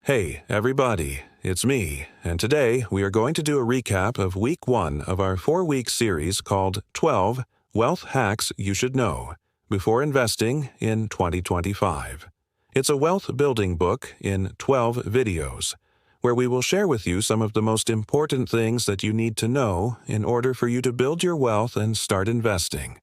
Hey, everybody, it's me, and today we are going to do a recap of Week 1 of our 4-week series called 12 Wealth Hacks You Should Know Before Investing in 2025. It's a wealth building book in 12 videos, where we will share with you some of the most important things that you need to know in order for you to build your wealth and start investing.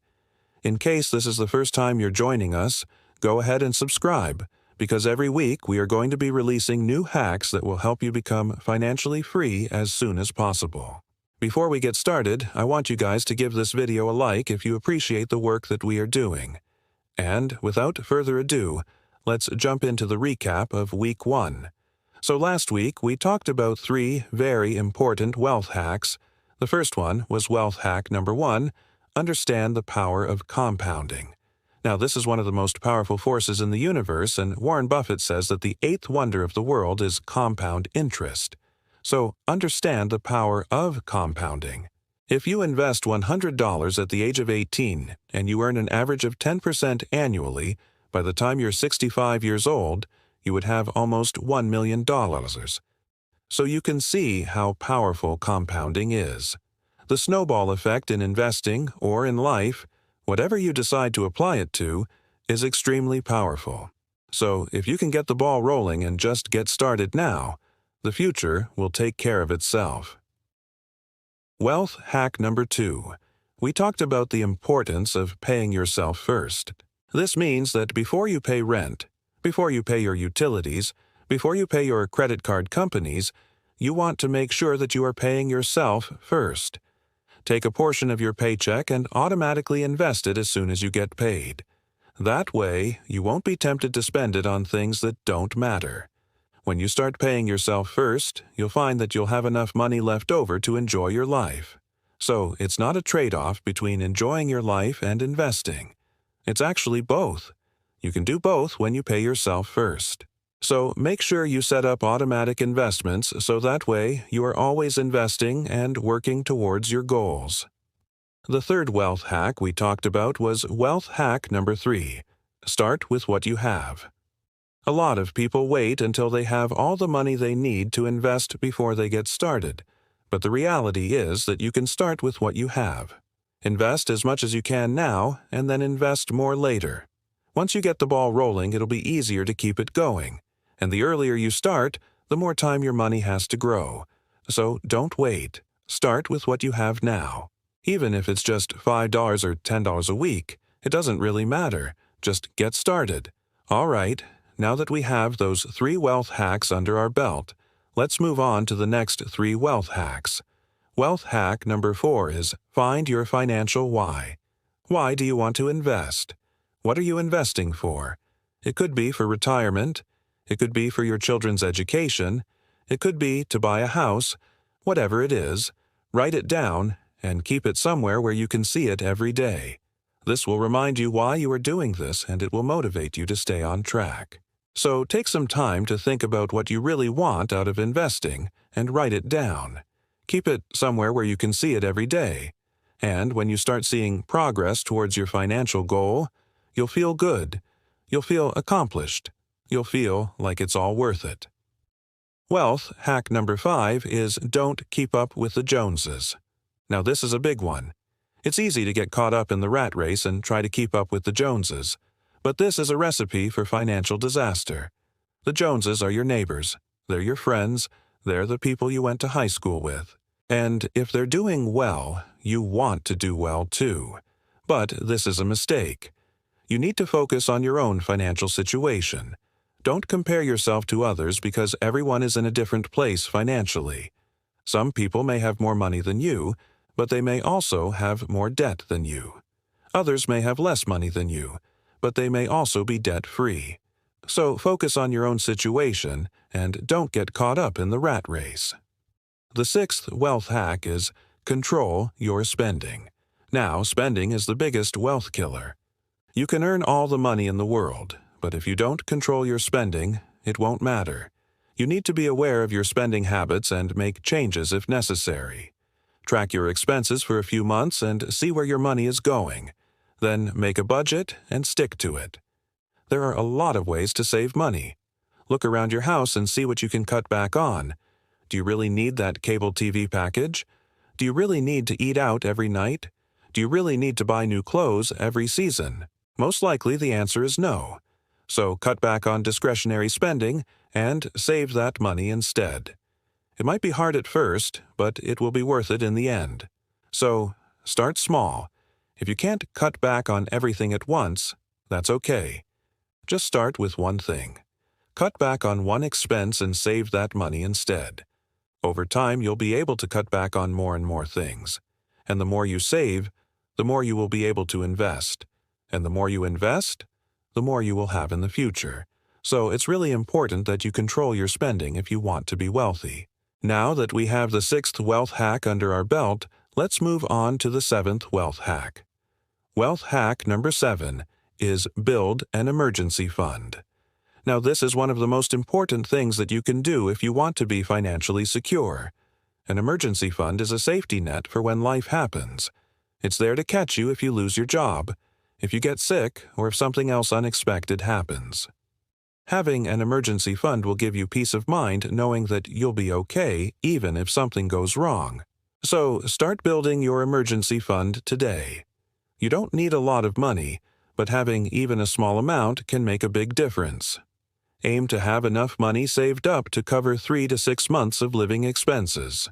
In case this is the first time you're joining us, go ahead and subscribe, because every week we are going to be releasing new hacks that will help you become financially free as soon as possible. Before we get started, I want you guys to give this video a like if you appreciate the work that we are doing. And without further ado, let's jump into the recap of Week 1. So last week we talked about 3 very important wealth hacks. The first one was wealth hack number 1, understand the power of compounding. Now, this is one of the most powerful forces in the universe, and Warren Buffett says that the 8th wonder of the world is compound interest. So, understand the power of compounding. If you invest $100 at the age of 18 and you earn an average of 10% annually, by the time you're 65 years old, you would have almost $1 million. So you can see how powerful compounding is. The snowball effect in investing or in life, whatever you decide to apply it to, is extremely powerful. So if you can get the ball rolling and just get started now, the future will take care of itself. Wealth hack number 2. We talked about the importance of paying yourself first. This means that before you pay rent, before you pay your utilities, before you pay your credit card companies, you want to make sure that you are paying yourself first. Take a portion of your paycheck and automatically invest it as soon as you get paid. That way, you won't be tempted to spend it on things that don't matter. When you start paying yourself first, you'll find that you'll have enough money left over to enjoy your life. So, it's not a trade-off between enjoying your life and investing. It's actually both. You can do both when you pay yourself first. So make sure you set up automatic investments so that way you are always investing and working towards your goals. The third wealth hack we talked about was wealth hack number 3. Start with what you have. A lot of people wait until they have all the money they need to invest before they get started. But the reality is that you can start with what you have. Invest as much as you can now and then invest more later. Once you get the ball rolling, it'll be easier to keep it going. And the earlier you start, the more time your money has to grow. So don't wait. Start with what you have now. Even if it's just $5 or $10 a week, it doesn't really matter. Just get started. All right, now that we have those 3 wealth hacks under our belt, let's move on to the next 3 wealth hacks. Wealth hack number 4 is find your financial why. Why do you want to invest? What are you investing for? It could be for retirement. It could be for your children's education. It could be to buy a house. Whatever it is, write it down and keep it somewhere where you can see it every day. This will remind you why you are doing this, and it will motivate you to stay on track. So take some time to think about what you really want out of investing and write it down. Keep it somewhere where you can see it every day. And when you start seeing progress towards your financial goal, you'll feel good. You'll feel accomplished. You'll feel like it's all worth it. Wealth hack number 5 is don't keep up with the Joneses. Now this is a big one. It's easy to get caught up in the rat race and try to keep up with the Joneses. But this is a recipe for financial disaster. The Joneses are your neighbors. They're your friends. They're the people you went to high school with. And if they're doing well, you want to do well too. But this is a mistake. You need to focus on your own financial situation. Don't compare yourself to others because everyone is in a different place financially. Some people may have more money than you, but they may also have more debt than you. Others may have less money than you, but they may also be debt-free. So focus on your own situation and don't get caught up in the rat race. The 6th wealth hack is control your spending. Now, spending is the biggest wealth killer. You can earn all the money in the world, but if you don't control your spending, it won't matter. You need to be aware of your spending habits and make changes if necessary. Track your expenses for a few months and see where your money is going. Then make a budget and stick to it. There are a lot of ways to save money. Look around your house and see what you can cut back on. Do you really need that cable TV package? Do you really need to eat out every night? Do you really need to buy new clothes every season? Most likely the answer is no. So cut back on discretionary spending and save that money instead. It might be hard at first, but it will be worth it in the end. So start small. If you can't cut back on everything at once, that's okay. Just start with one thing. Cut back on one expense and save that money instead. Over time, you'll be able to cut back on more and more things. And the more you save, the more you will be able to invest. And the more you invest, the more you will have in the future. So it's really important that you control your spending if you want to be wealthy. Now that we have the 6th wealth hack under our belt, let's move on to the 7th wealth hack. Wealth hack number 7 is build an emergency fund. Now, this is one of the most important things that you can do if you want to be financially secure. An emergency fund is a safety net for when life happens. It's there to catch you if you lose your job, if you get sick, or if something else unexpected happens. Having an emergency fund will give you peace of mind knowing that you'll be okay even if something goes wrong. So, start building your emergency fund today. You don't need a lot of money, but having even a small amount can make a big difference. Aim to have enough money saved up to cover 3 to 6 months of living expenses.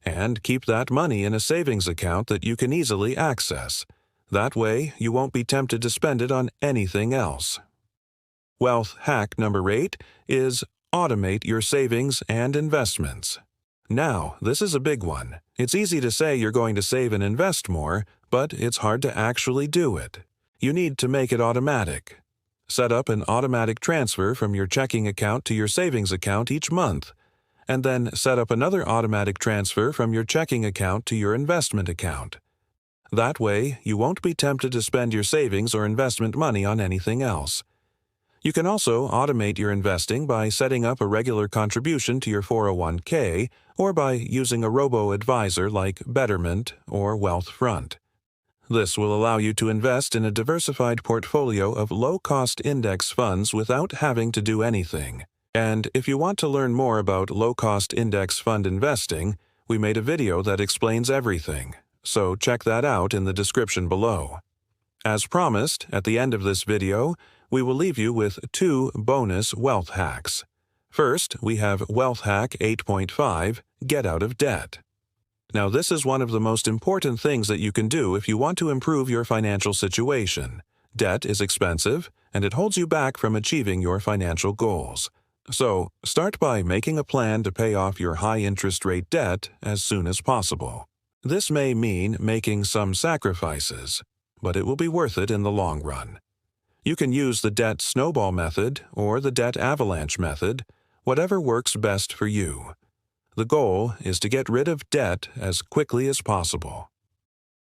And keep that money in a savings account that you can easily access. That way, you won't be tempted to spend it on anything else. Wealth hack number 8 is automate your savings and investments. Now, this is a big one. It's easy to say you're going to save and invest more, but it's hard to actually do it. You need to make it automatic. Set up an automatic transfer from your checking account to your savings account each month, and then set up another automatic transfer from your checking account to your investment account. That way, you won't be tempted to spend your savings or investment money on anything else. You can also automate your investing by setting up a regular contribution to your 401k or by using a robo-advisor like Betterment or Wealthfront. This will allow you to invest in a diversified portfolio of low-cost index funds without having to do anything. And if you want to learn more about low-cost index fund investing, we made a video that explains everything, so check that out in the description below. As promised, at the end of this video, we will leave you with 2 bonus wealth hacks. First, we have Wealth Hack 8.5, Get Out of Debt. Now, this is one of the most important things that you can do if you want to improve your financial situation. Debt is expensive, and it holds you back from achieving your financial goals. So, start by making a plan to pay off your high-interest rate debt as soon as possible. This may mean making some sacrifices, but it will be worth it in the long run. You can use the debt snowball method or the debt avalanche method, whatever works best for you. The goal is to get rid of debt as quickly as possible.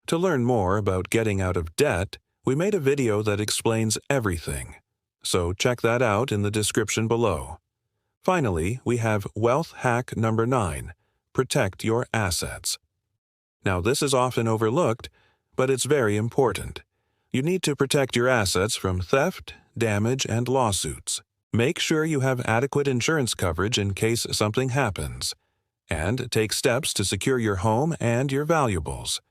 To learn more about getting out of debt, we made a video that explains everything, so check that out in the description below. Finally, we have Wealth Hack number 9, Protect Your Assets. Now, this is often overlooked, but it's very important. You need to protect your assets from theft, damage, and lawsuits. Make sure you have adequate insurance coverage in case something happens, and take steps to secure your home and your valuables.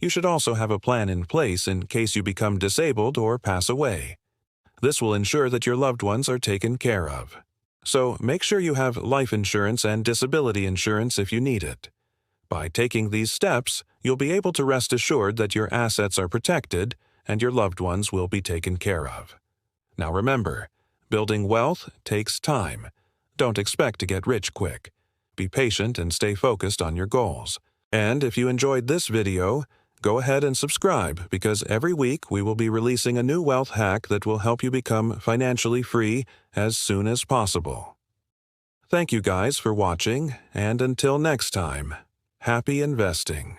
You should also have a plan in place in case you become disabled or pass away. This will ensure that your loved ones are taken care of. So make sure you have life insurance and disability insurance if you need it. By taking these steps, you'll be able to rest assured that your assets are protected and your loved ones will be taken care of. Now remember, building wealth takes time. Don't expect to get rich quick. Be patient and stay focused on your goals. And if you enjoyed this video, go ahead and subscribe because every week we will be releasing a new wealth hack that will help you become financially free as soon as possible. Thank you guys for watching, and until next time, happy investing.